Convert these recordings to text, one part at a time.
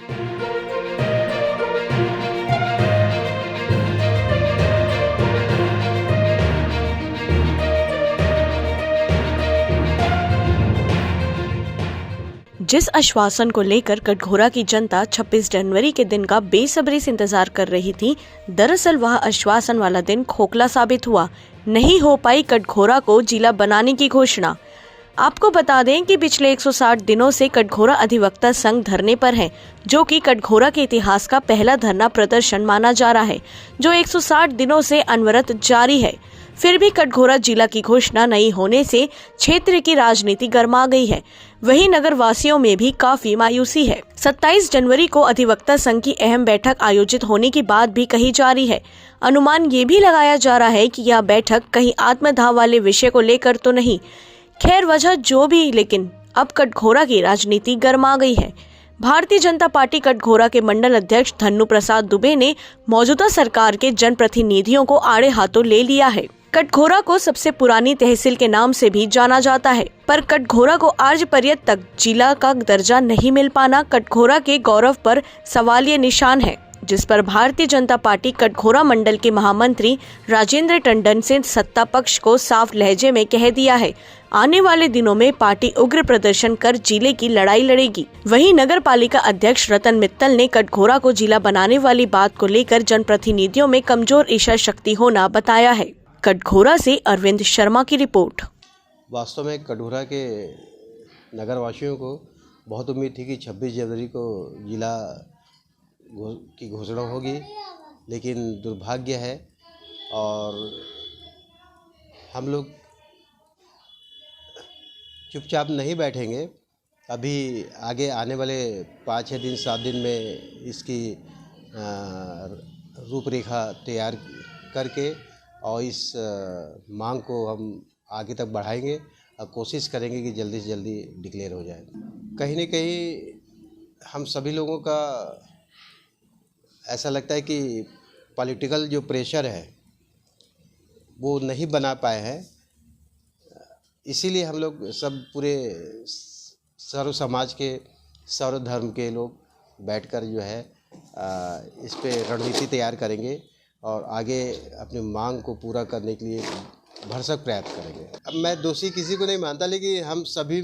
जिस आश्वासन को लेकर कटघोरा की जनता 26 जनवरी के दिन का बेसब्री से इंतजार कर रही थी, दरअसल वह आश्वासन वाला दिन खोखला साबित हुआ। नहीं हो पाई कटघोरा को जिला बनाने की घोषणा। आपको बता दें कि पिछले 160 दिनों से कटघोरा अधिवक्ता संघ धरने पर है, जो कि कटघोरा के इतिहास का पहला धरना प्रदर्शन माना जा रहा है, जो 160 दिनों से अनवरत जारी है। फिर भी कटघोरा जिला की घोषणा नहीं होने से क्षेत्र की राजनीति गर्मा गई है। वहीं नगर वासियों में भी काफी मायूसी है। 27 जनवरी को अधिवक्ता संघ की अहम बैठक आयोजित होने की बात भी कही जा रही है। अनुमान ये भी लगाया जा रहा है कि यह बैठक कहीं आत्मदाह वाले विषय को लेकर तो नहीं। खैर वजह जो भी, लेकिन अब कटघोरा की राजनीति गर्मा गई है। भारतीय जनता पार्टी कटघोरा के मंडल अध्यक्ष धन्नू प्रसाद दुबे ने मौजूदा सरकार के जनप्रतिनिधियों को आड़े हाथों ले लिया है। कटघोरा को सबसे पुरानी तहसील के नाम से भी जाना जाता है, पर कटघोरा को आज पर्यंत तक जिला का दर्जा नहीं मिल पाना कटघोरा के गौरव पर सवालिया निशान है, जिस पर भारतीय जनता पार्टी कटघोरा मंडल के महामंत्री राजेंद्र टंडन से सत्ता पक्ष को साफ लहजे में कह दिया है, आने वाले दिनों में पार्टी उग्र प्रदर्शन कर जिले की लड़ाई लड़ेगी। वहीं नगर पालिका अध्यक्ष रतन मित्तल ने कटघोरा को जिला बनाने वाली बात को लेकर जनप्रतिनिधियों में कमजोर इच्छा शक्ति होना बताया है। कटघोरा से अरविंद शर्मा की रिपोर्ट। वास्तव में कटघोरा के नगरवासियों को बहुत उम्मीद थी कि 26 जनवरी को जिला की घोषणा होगी, लेकिन दुर्भाग्य है और हम लोग चुपचाप नहीं बैठेंगे। अभी आगे आने वाले 5-6 दिन 7 दिन में इसकी रूपरेखा तैयार करके और इस मांग को हम आगे तक बढ़ाएंगे और कोशिश करेंगे कि जल्दी से जल्दी डिक्लेयर हो जाए। कहीं न कहीं हम सभी लोगों का ऐसा लगता है कि पॉलिटिकल जो प्रेशर है वो नहीं बना पाए हैं, इसीलिए हम लोग सब पूरे सर्व समाज के सर्व धर्म के लोग बैठकर जो है इस पे रणनीति तैयार करेंगे और आगे अपनी मांग को पूरा करने के लिए भरसक प्रयास करेंगे। अब मैं दोषी किसी को नहीं मानता, लेकिन हम सभी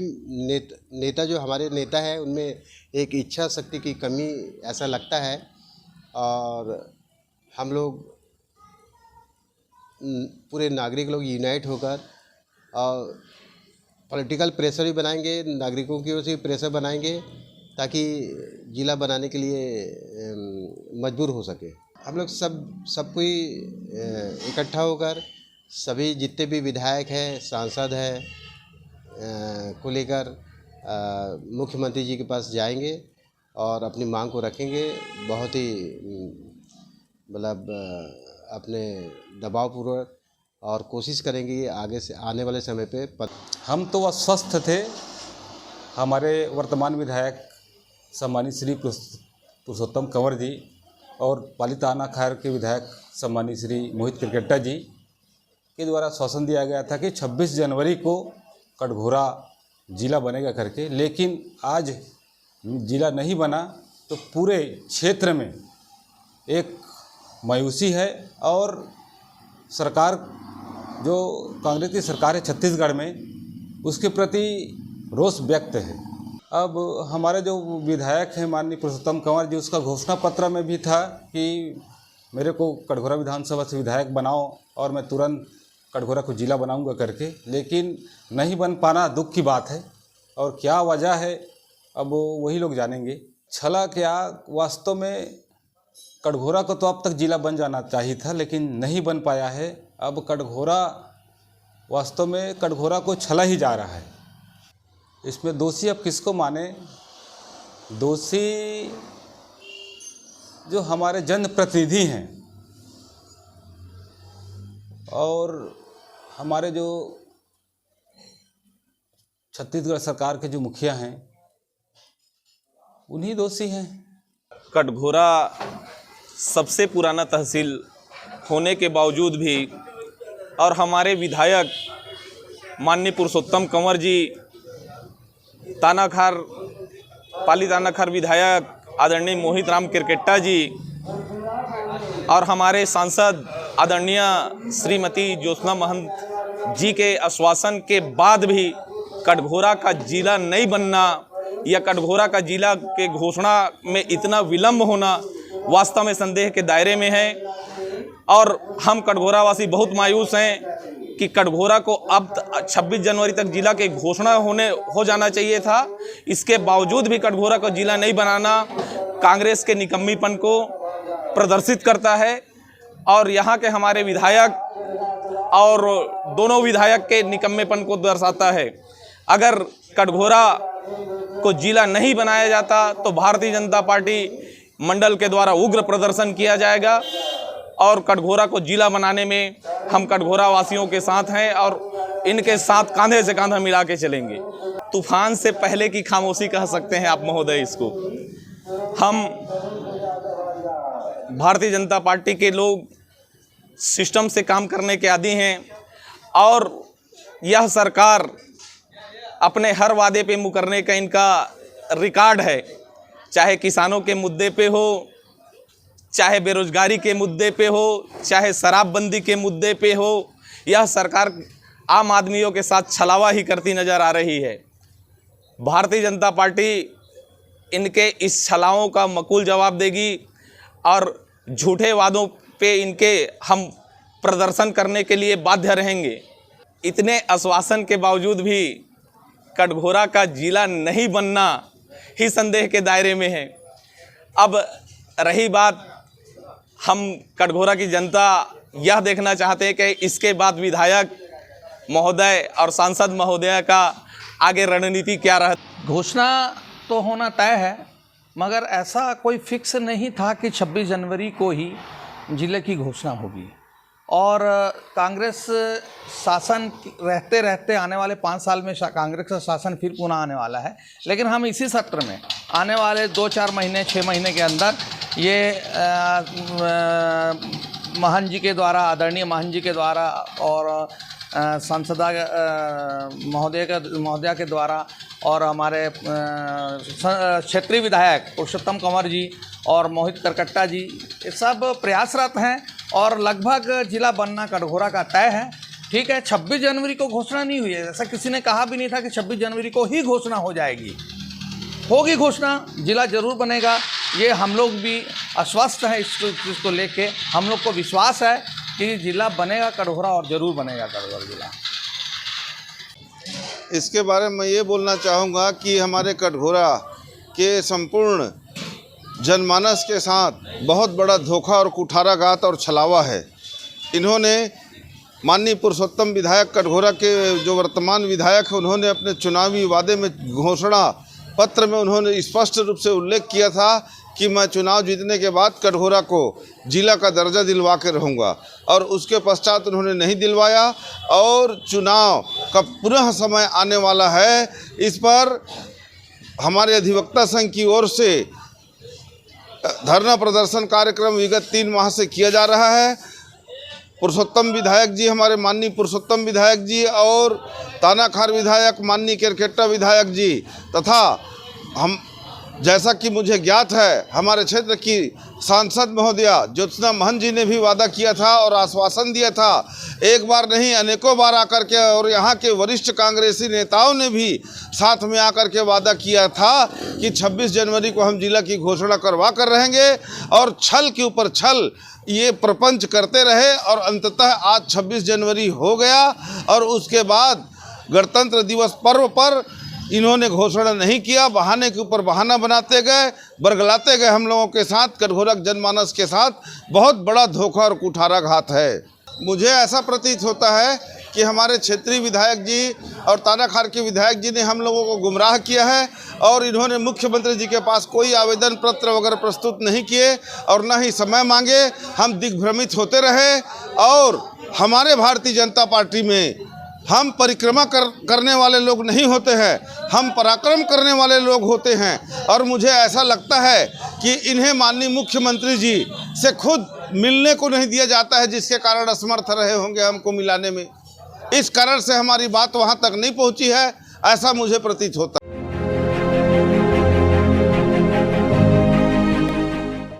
नेता जो हमारे नेता हैं उनमें एक इच्छा शक्ति की कमी ऐसा लगता है और हम लोग पूरे नागरिक लोग यूनाइट होकर और पॉलिटिकल प्रेशर भी बनाएंगे, नागरिकों की ओर से प्रेशर बनाएंगे ताकि जिला बनाने के लिए मजबूर हो सके। हम लोग सब कोई इकट्ठा होकर सभी जितने भी विधायक हैं, सांसद हैं को लेकर मुख्यमंत्री जी के पास जाएंगे और अपनी मांग को रखेंगे। बहुत ही मतलब अपने दबावपूर्वक और कोशिश करेंगे आगे से आने वाले समय पे हम तो अस्वस्थ थे। हमारे वर्तमान विधायक सम्मानित श्री पुरुषोत्तम कंवर जी और पालीताना खैर के विधायक सम्मानित श्री मोहित क्रिकेटा जी के द्वारा आश्वासन दिया गया था कि 26 जनवरी को कटघोरा जिला बनेगा करके, लेकिन आज जिला नहीं बना तो पूरे क्षेत्र में एक मायूसी है और सरकार जो कांग्रेस की सरकार है छत्तीसगढ़ में, उसके प्रति रोष व्यक्त है। अब हमारे जो विधायक हैं माननीय पुरुषोत्तम कंवर जी, उसका घोषणा पत्र में भी था कि मेरे को कटघोरा विधानसभा से विधायक बनाओ और मैं तुरंत कटघोरा को जिला बनाऊंगा करके, लेकिन नहीं बन पाना दुख की बात है और क्या वजह है अब वही लोग जानेंगे। छला क्या, वास्तव में कटघोरा को तो अब तक जिला बन जाना चाहिए था, लेकिन नहीं बन पाया है। अब कटघोरा वास्तव में कटघोरा को छला ही जा रहा है। इसमें दोषी अब किसको माने? दोषी जो हमारे जनप्रतिनिधि हैं और हमारे जो छत्तीसगढ़ सरकार के जो मुखिया हैं उन्हीं दोषी हैं। कटघोरा सबसे पुराना तहसील होने के बावजूद भी और हमारे विधायक माननीय पुरुषोत्तम कंवर जी पाली तानाखार विधायक आदरणीय मोहित राम किरकेट्टा जी और हमारे सांसद आदरणीय श्रीमती ज्योत्सना महंत जी के आश्वासन के बाद भी कटघोरा का जिला नहीं बनना या कटघोरा का जिला के घोषणा में इतना विलंब होना वास्तव में संदेह के दायरे में है। और हम कटघोरा वासी बहुत मायूस हैं कि कटघोरा को अब 26 जनवरी तक जिला के घोषणा हो जाना चाहिए था। इसके बावजूद भी कटघोरा को जिला नहीं बनाना कांग्रेस के निकम्मीपन को प्रदर्शित करता है और यहाँ के हमारे विधायक और दोनों विधायक के निकम्मेपन को दर्शाता है। अगर कटघोरा को जिला नहीं बनाया जाता तो भारतीय जनता पार्टी मंडल के द्वारा उग्र प्रदर्शन किया जाएगा और कटघोरा को जिला बनाने में हम कटघोरा वासियों के साथ हैं और इनके साथ कंधे से कंधा मिला के चलेंगे। तूफान से पहले की खामोशी कह सकते हैं आप महोदय इसको। हम भारतीय जनता पार्टी के लोग सिस्टम से काम करने के आदी हैं और यह सरकार अपने हर वादे पे मुकरने का इनका रिकॉर्ड है, चाहे किसानों के मुद्दे पे हो, चाहे बेरोजगारी के मुद्दे पे हो, चाहे शराबबंदी के मुद्दे पे हो। यह सरकार आम आदमियों के साथ छलावा ही करती नज़र आ रही है। भारतीय जनता पार्टी इनके इस छलावों का मकूल जवाब देगी और झूठे वादों पे इनके हम प्रदर्शन करने के लिए बाध्य रहेंगे। इतने आश्वासन के बावजूद भी कटघोरा का जिला नहीं बनना ही संदेह के दायरे में है। अब रही बात, हम कटघोरा की जनता यह देखना चाहते हैं कि इसके बाद विधायक महोदय और सांसद महोदय का आगे रणनीति क्या रहा। घोषणा तो होना तय है, मगर ऐसा कोई फिक्स नहीं था कि 26 जनवरी को ही जिले की घोषणा होगी। और कांग्रेस शासन रहते रहते आने वाले 5 साल में कांग्रेस का शासन फिर पुनः आने वाला है। लेकिन हम इसी सत्र में आने वाले 2-4 महीने 6 महीने के अंदर ये महंत जी के द्वारा, आदरणीय महंत जी के द्वारा और सांसदा महोदया के द्वारा और हमारे क्षेत्रीय विधायक पुरुषोत्तम कंवर जी और मोहित किरकेट्टा जी ये सब प्रयासरत हैं और लगभग जिला बनना कटघोरा का तय है। ठीक है, 26 जनवरी को घोषणा नहीं हुई है, ऐसा किसी ने कहा भी नहीं था कि 26 जनवरी को ही घोषणा हो जाएगी। होगी घोषणा, जिला जरूर बनेगा। ये हम लोग भी आश्वस्त हैं इस चीज़ को लेके। हम लोग को विश्वास है कि जिला बनेगा कटघोरा और ज़रूर बनेगा कटघोरा जिला। इसके बारे में ये बोलना चाहूँगा कि हमारे कटघोरा के संपूर्ण जनमानस के साथ बहुत बड़ा धोखा और कुठाराघात और छलावा है। इन्होंने माननीय पुरुषोत्तम विधायक कटघोरा के जो वर्तमान विधायक हैं, उन्होंने अपने चुनावी वादे में घोषणा पत्र में उन्होंने स्पष्ट रूप से उल्लेख किया था कि मैं चुनाव जीतने के बाद कटघोरा को जिला का दर्जा दिलवा के रहूँगा, और उसके पश्चात उन्होंने नहीं दिलवाया और चुनाव का पुनः समय आने वाला है। इस पर हमारे अधिवक्ता संघ की ओर से धरना प्रदर्शन कार्यक्रम विगत 3 माह से किया जा रहा है। पुरुषोत्तम विधायक जी, हमारे माननीय पुरुषोत्तम विधायक जी और तानाखार विधायक माननीय किरकेट्टा विधायक जी तथा हम, जैसा कि मुझे ज्ञात है, हमारे क्षेत्र की सांसद महोदया ज्योत्सना महंत जी ने भी वादा किया था और आश्वासन दिया था, एक बार नहीं अनेकों बार आकर के, और यहाँ के वरिष्ठ कांग्रेसी नेताओं ने भी साथ में आकर के वादा किया था कि 26 जनवरी को हम जिला की घोषणा करवा कर रहेंगे। और छल के ऊपर छल ये प्रपंच करते रहे और अंततः आज 26 जनवरी हो गया और उसके बाद गणतंत्र दिवस पर्व पर इन्होंने घोषणा नहीं किया। बहाने के ऊपर बहाना बनाते गए, बरगलाते गए। हम लोगों के साथ, कटघोरा जनमानस के साथ बहुत बड़ा धोखा और कुठाराघात है। मुझे ऐसा प्रतीत होता है कि हमारे क्षेत्रीय विधायक जी और तानाखार के विधायक जी ने हम लोगों को गुमराह किया है और इन्होंने मुख्यमंत्री जी के पास कोई आवेदन पत्र वगैरह प्रस्तुत नहीं किए और न ही समय मांगे। हम दिग्भ्रमित होते रहे और हमारे भारतीय जनता पार्टी में हम परिक्रमा करने वाले लोग नहीं होते हैं, हम पराक्रम करने वाले लोग होते हैं। और मुझे ऐसा लगता है कि इन्हें माननीय मुख्यमंत्री जी से खुद मिलने को नहीं दिया जाता है, जिसके कारण असमर्थ रहे होंगे हमको मिलाने में। इस कारण से हमारी बात वहां तक नहीं पहुंची है, ऐसा मुझे प्रतीत होता है।